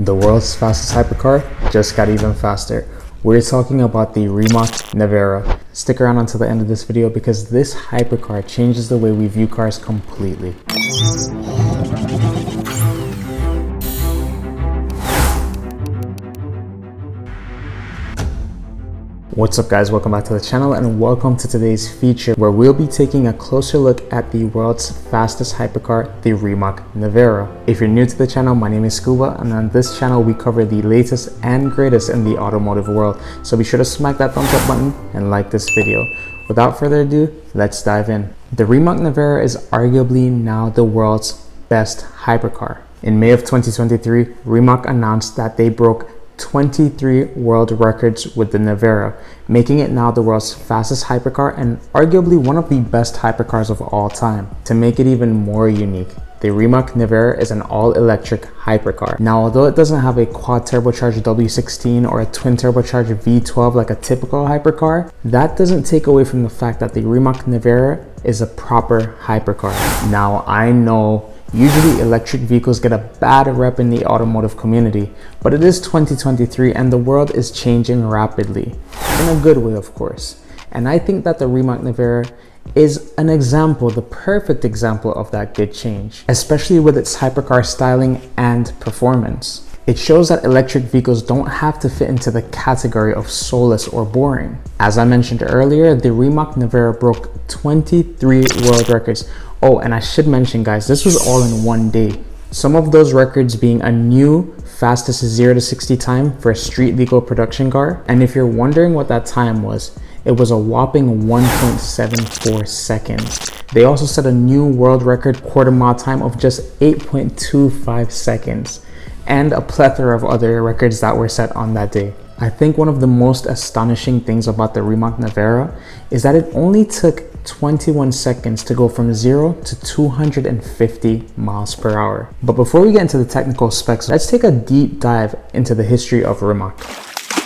The world's fastest hypercar just got even faster. We're talking about the Rimac Nevera. Stick around until the end of this video because this hypercar changes the way we view cars completely. What's up guys, welcome back to the channel and welcome to today's feature where we'll be taking a closer look at the world's fastest hypercar, the Rimac Nevera. If you're new to the channel, my name is Scubah, and on this channel we cover the latest and greatest in the automotive world. So be sure to smack that thumbs up button and like this video. Without further ado, let's dive in. The Rimac Nevera is arguably now the world's best hypercar. In May of 2023, Rimac announced that they broke 23 world records with the Nevera, making it now the world's fastest hypercar and arguably one of the best hypercars of all time. To make it even more unique, the Rimac Nevera is an all-electric hypercar. Now, although it doesn't have a quad turbocharged W16 or a twin turbocharged V12 like a typical hypercar, that doesn't take away from the fact that the Rimac Nevera is a proper hypercar. Now, I know usually electric vehicles get a bad rep in the automotive community, but it is 2023 and the world is changing rapidly, in a good way of course. And I think that the Rimac Nevera is an example, the perfect example of that good change, especially with its hypercar styling and performance. It shows that electric vehicles don't have to fit into the category of soulless or boring. As I mentioned earlier, the Rimac Nevera broke 23 world records. Oh, and I should mention guys, this was all in one day. Some of those records being a new fastest 0 to 60 time for a street legal production car. And if you're wondering what that time was, it was a whopping 1.74 seconds. They also set a new world record quarter mile time of just 8.25 seconds. And a plethora of other records that were set on that day. I think one of the most astonishing things about the Rimac Nevera is that it only took 21 seconds to go from 0 to 250 miles per hour. But before we get into the technical specs, let's take a deep dive into the history of Rimac.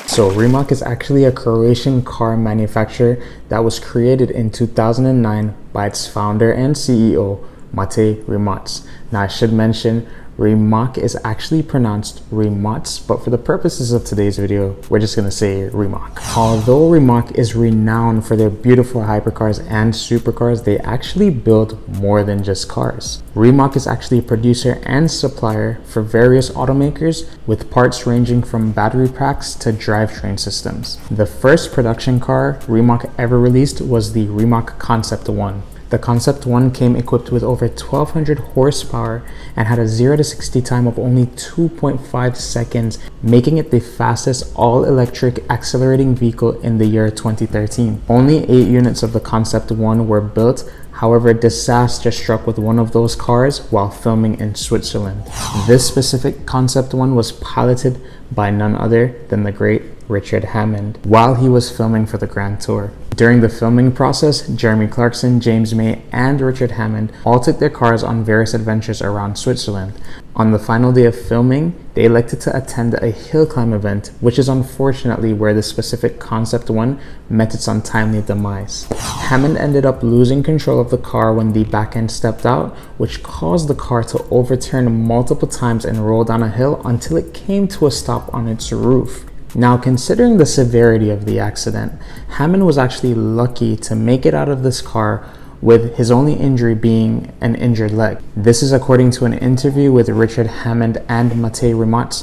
So Rimac is actually a Croatian car manufacturer that was created in 2009 by its founder and CEO, Matej Rimac. Now I should mention, Rimac is actually pronounced Rimac, but for the purposes of today's video, we're just gonna say Rimac. Although Rimac is renowned for their beautiful hypercars and supercars, they actually build more than just cars. Rimac is actually a producer and supplier for various automakers with parts ranging from battery packs to drivetrain systems. The first production car Rimac ever released was the Rimac Concept 1. The Concept 1 came equipped with over 1200 horsepower and had a 0 to 60 time of only 2.5 seconds, making it the fastest all-electric accelerating vehicle in the year 2013. Only 8 units of the Concept 1 were built. However, disaster struck with one of those cars while filming in Switzerland. This specific Concept 1 was piloted by none other than the great Richard Hammond while he was filming for the Grand Tour. During the filming process, Jeremy Clarkson, James May, and Richard Hammond all took their cars on various adventures around Switzerland. On the final day of filming, they elected to attend a hill climb event, which is unfortunately where the specific Concept 1 met its untimely demise. Hammond ended up losing control of the car when the back end stepped out, which caused the car to overturn multiple times and roll down a hill until it came to a stop on its roof. Now, considering the severity of the accident, Hammond was actually lucky to make it out of this car with his only injury being an injured leg. This is according to an interview with Richard Hammond and Matej Rimac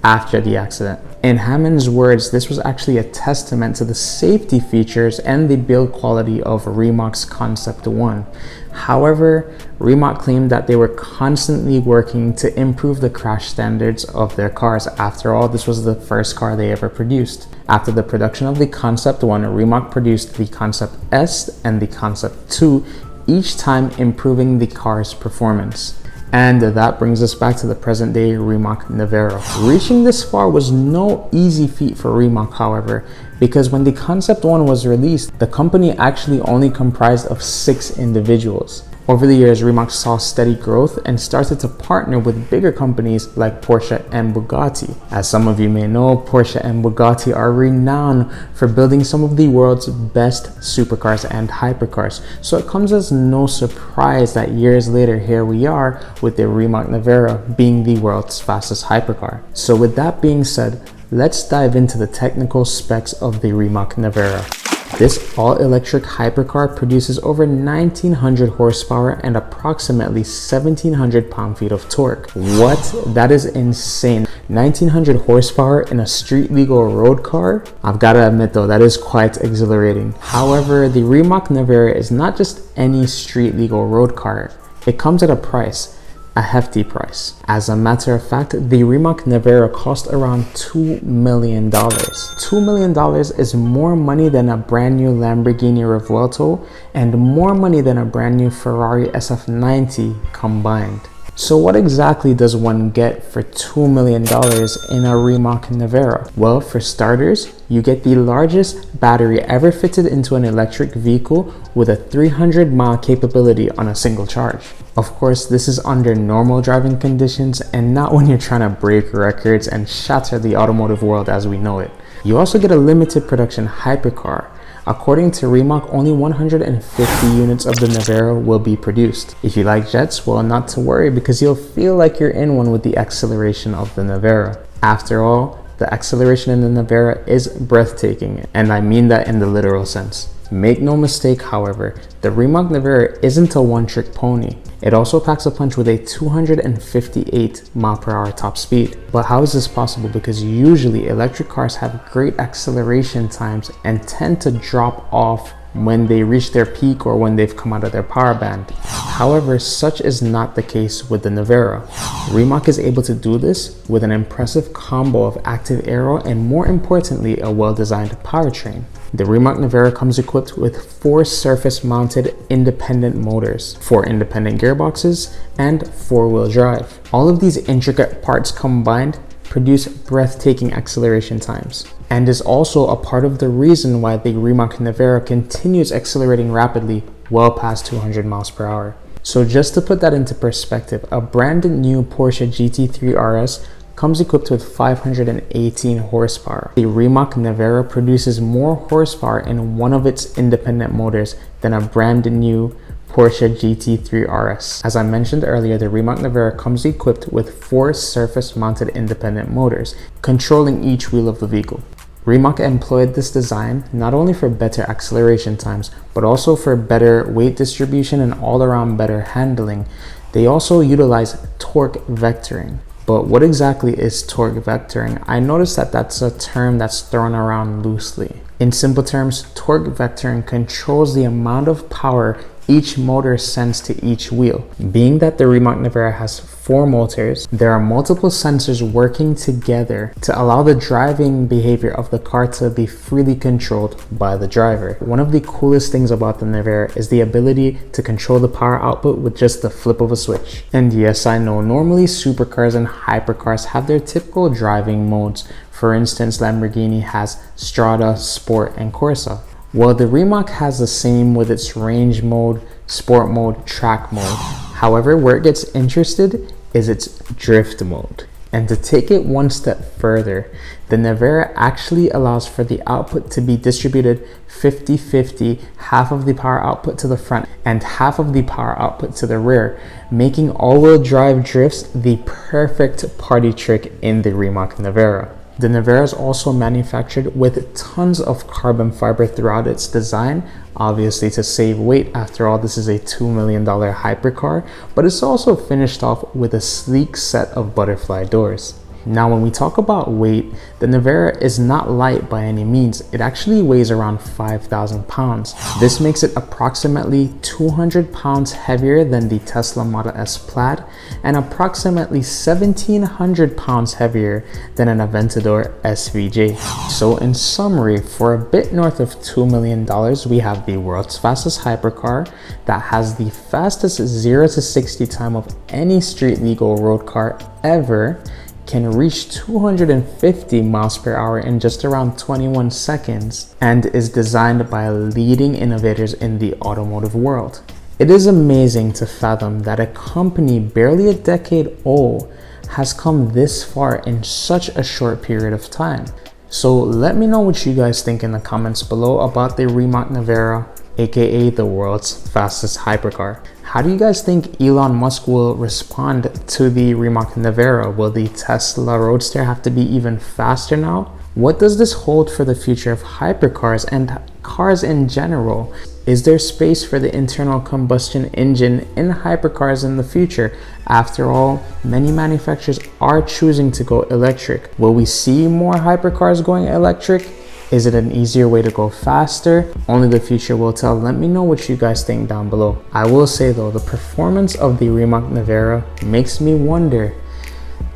after the accident. In Hammond's words, this was actually a testament to the safety features and the build quality of Rimac's Concept 1. However, Rimac claimed that they were constantly working to improve the crash standards of their cars. After all, this was the first car they ever produced. After the production of the Concept 1, Rimac produced the Concept S and the Concept 2, each time improving the car's performance. And that brings us back to the present day Rimac Nevera. Reaching this far was no easy feat for Rimac, however, because when the Concept 1 was released, the company actually only comprised of 6 individuals. Over the years, Rimac saw steady growth and started to partner with bigger companies like Porsche and Bugatti. As some of you may know, Porsche and Bugatti are renowned for building some of the world's best supercars and hypercars. So it comes as no surprise that years later, here we are with the Rimac Nevera being the world's fastest hypercar. So with that being said, let's dive into the technical specs of the Rimac Nevera. This all-electric hypercar produces over 1900 horsepower and approximately 1700 pound-feet of torque. What? That is insane. 1900 horsepower in a street-legal road car? I've got to admit though, that is quite exhilarating. However, the Rimac Nevera is not just any street-legal road car. It comes at a price. A hefty price. As a matter of fact, the Rimac Nevera cost around $2 million. $2 million is more money than a brand new Lamborghini Revuelto and more money than a brand new Ferrari SF90 combined. So what exactly does one get for $2 million in a Rimac Nevera? Well, for starters, you get the largest battery ever fitted into an electric vehicle with a 300-mile capability on a single charge. Of course, this is under normal driving conditions and not when you're trying to break records and shatter the automotive world as we know it. You also get a limited production hypercar. According to Rimac, only 150 units of the Nevera will be produced. If you like jets, well, not to worry because you'll feel like you're in one with the acceleration of the Nevera. After all, the acceleration in the Nevera is breathtaking, and I mean that in the literal sense. Make no mistake, however, the Rimac Nevera isn't a one-trick pony. It also packs a punch with a 258 mph top speed. But how is this possible? Because usually electric cars have great acceleration times and tend to drop off when they reach their peak or when they've come out of their power band. However, such is not the case with the Nevera. Rimac is able to do this with an impressive combo of active aero and, more importantly, a well-designed powertrain. The Rimac Nevera comes equipped with 4 surface-mounted independent motors, 4 independent gearboxes, and 4-wheel drive. All of these intricate parts combined produce breathtaking acceleration times, and is also a part of the reason why the Rimac Nevera continues accelerating rapidly well past 200 miles per hour. So just to put that into perspective, a brand new Porsche GT3 RS comes equipped with 518 horsepower. The Rimac Nevera produces more horsepower in one of its independent motors than a brand new Porsche GT3 RS. As I mentioned earlier, the Rimac Nevera comes equipped with 4 surface-mounted independent motors, controlling each wheel of the vehicle. Rimac employed this design not only for better acceleration times, but also for better weight distribution and all-around better handling. They also utilize torque vectoring. But what exactly is torque vectoring? I noticed that that's a term that's thrown around loosely. In simple terms, torque vectoring controls the amount of power each motor sends to each wheel. Being that the Rimac Nevera has 4 motors, there are multiple sensors working together to allow the driving behavior of the car to be freely controlled by the driver. One of the coolest things about the Nevera is the ability to control the power output with just the flip of a switch. And yes, I know, normally supercars and hypercars have their typical driving modes. For instance, Lamborghini has Strada, Sport, and Corsa. Well, the Rimac has the same with its range mode, sport mode, track mode. However, where it gets interested is its drift mode. And to take it one step further, the Nevera actually allows for the output to be distributed 50-50, half of the power output to the front and half of the power output to the rear, making all-wheel drive drifts the perfect party trick in the Rimac Nevera. The Nevera is also manufactured with tons of carbon fiber throughout its design, obviously to save weight. After all, this is a $2 million hypercar, but it's also finished off with a sleek set of butterfly doors. Now, when we talk about weight, the Nevera is not light by any means. It actually weighs around 5,000 pounds. This makes it approximately 200 pounds heavier than the Tesla Model S Plaid and approximately 1,700 pounds heavier than an Aventador SVJ. So in summary, for a bit north of $2 million, we have the world's fastest hypercar that has the fastest 0 to 60 time of any street legal road car ever, can reach 250 miles per hour in just around 21 seconds, and is designed by leading innovators in the automotive world. It is amazing to fathom that a company barely a decade old has come this far in such a short period of time. So let me know what you guys think in the comments below about the Rimac Nevera, aka the world's fastest hypercar. How do you guys think Elon Musk will respond to the Rimac Nevera? Will the Tesla Roadster have to be even faster now? What does this hold for the future of hypercars and cars in general? Is there space for the internal combustion engine in hypercars in the future? After all, many manufacturers are choosing to go electric. Will we see more hypercars going electric? Is it an easier way to go faster? Only the future will tell. Let me know what you guys think down below. I will say though, the performance of the Rimac Nevera makes me wonder,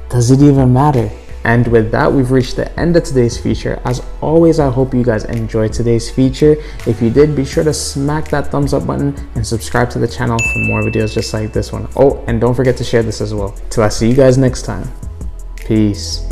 does it even matter? And with that, we've reached the end of today's feature. As always, I hope you guys enjoyed today's feature. If you did, be sure to smack that thumbs up button and subscribe to the channel for more videos just like this one. Oh, and don't forget to share this as well. Till I see you guys next time. Peace.